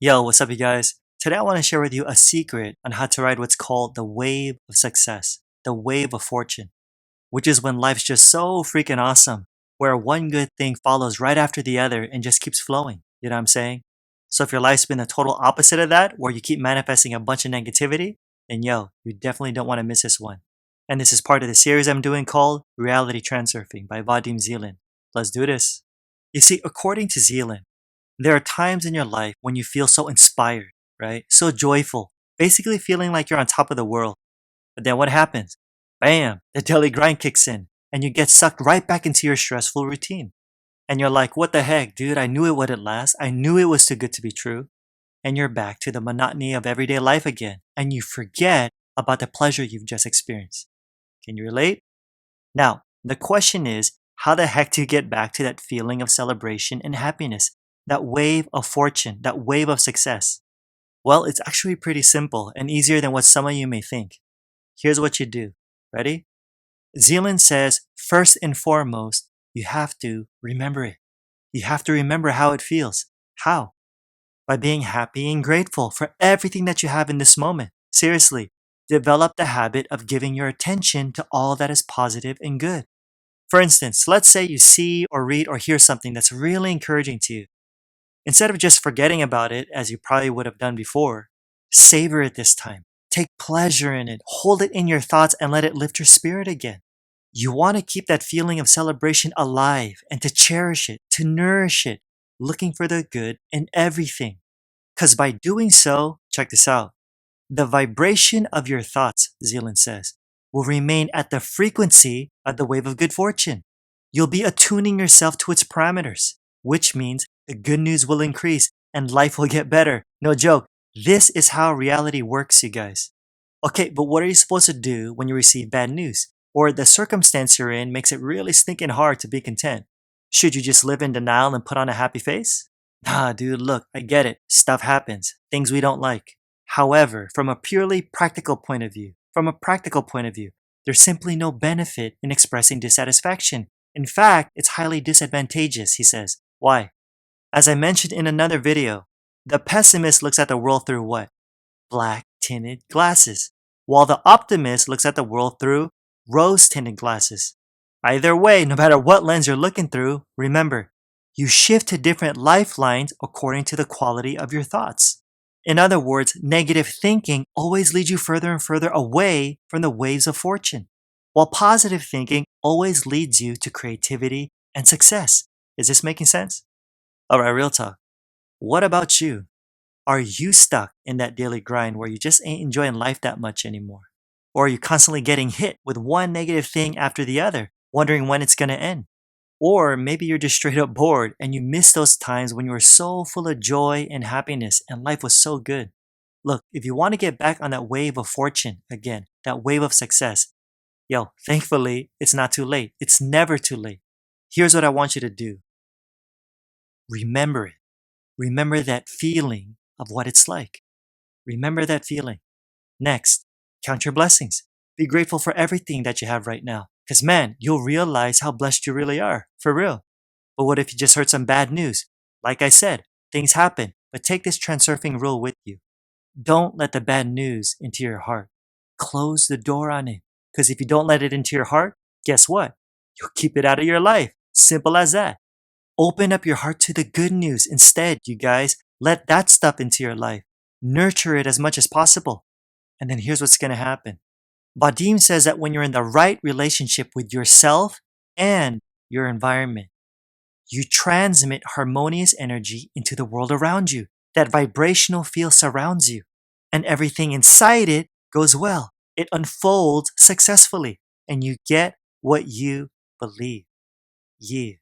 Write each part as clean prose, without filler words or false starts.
Yo, what's up, you guys? Today I want to share with you a secret on how to ride what's called the wave of success, the wave of fortune, which is when life's just so freaking awesome, where one good thing follows right after the other and just keeps flowing. You know what I'm saying? So if your life's been the total opposite of that, where you keep manifesting a bunch of negativity, then yo, you definitely don't want to miss this one. And this is part of the series I'm doing called Reality Transurfing by Vadim Zeland. Let's do this. You see, according to Zeland, there are times in your life when you feel so inspired, right? So joyful, basically feeling like you're on top of the world. But then what happens? Bam, the daily grind kicks in and you get sucked right back into your stressful routine. And you're like, what the heck, dude? I knew it wouldn't last. I knew it was too good to be true. And you're back to the monotony of everyday life again. And you forget about the pleasure you've just experienced. Can you relate? Now, the question is, how the heck do you get back to that feeling of celebration and happiness? That wave of fortune, that wave of success? Well, it's actually pretty simple and easier than what some of you may think. Here's what you do. Ready? Zealand says, first and foremost, you have to remember it. You have to remember how it feels. How? By being happy and grateful for everything that you have in this moment. Seriously, develop the habit of giving your attention to all that is positive and good. For instance, let's say you see or read or hear something that's really encouraging to you. Instead of just forgetting about it, as you probably would have done before, savor it this time. Take pleasure in it, hold it in your thoughts, and let it lift your spirit again. You want to keep that feeling of celebration alive and to cherish it, to nourish it, looking for the good in everything. Because by doing so, check this out, the vibration of your thoughts, Zealand says, will remain at the frequency of the wave of good fortune. You'll be attuning yourself to its parameters, which means the good news will increase and life will get better. No joke. This is how reality works, you guys. Okay, but what are you supposed to do when you receive bad news? Or the circumstance you're in makes it really stinking hard to be content? Should you just live in denial and put on a happy face? Nah, dude, look, I get it. Stuff happens. Things we don't like. However, from a purely practical point of view, there's simply no benefit in expressing dissatisfaction. In fact, it's highly disadvantageous, he says. Why? As I mentioned in another video, the pessimist looks at the world through what? Black tinted glasses, while the optimist looks at the world through rose tinted glasses. Either way, no matter what lens you're looking through, remember, you shift to different lifelines according to the quality of your thoughts. In other words, negative thinking always leads you further and further away from the waves of fortune, while positive thinking always leads you to creativity and success. Is this making sense? Alright, real talk. What about you? Are you stuck in that daily grind where you just ain't enjoying life that much anymore? Or are you constantly getting hit with one negative thing after the other, wondering when it's gonna end? Or maybe you're just straight up bored and you miss those times when you were so full of joy and happiness and life was so good. Look, if you want to get back on that wave of fortune again, that wave of success, yo, thankfully, it's not too late. It's never too late. Here's what I want you to do. Remember it. Remember that feeling of what it's like. Remember that feeling. Next, count your blessings. Be grateful for everything that you have right now. Because man, you'll realize how blessed you really are. For real. But what if you just heard some bad news? Like I said, things happen. But take this transurfing rule with you. Don't let the bad news into your heart. Close the door on it. Because if you don't let it into your heart, guess what? You'll keep it out of your life. Simple as that. Open up your heart to the good news instead, you guys. Let that stuff into your life. Nurture it as much as possible. And then here's what's going to happen. Vadim says that when you're in the right relationship with yourself and your environment, you transmit harmonious energy into the world around you. That vibrational field surrounds you. And everything inside it goes well. It unfolds successfully. And you get what you believe. Yeah.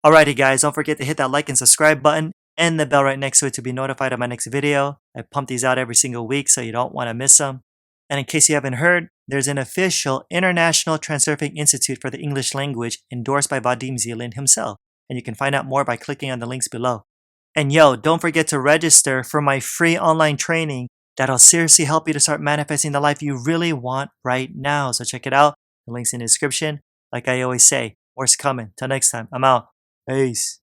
Alrighty guys, don't forget to hit that like and subscribe button and the bell right next to it to be notified of my next video. I pump these out every single week so you don't want to miss them. And in case you haven't heard, there's an official International Transurfing Institute for the English Language endorsed by Vadim Zealand himself. And you can find out more by clicking on the links below. And yo, don't forget to register for my free online training that'll seriously help you to start manifesting the life you really want right now. So check it out. The link's in the description. Like I always say, more's coming. Till next time, I'm out. Peace.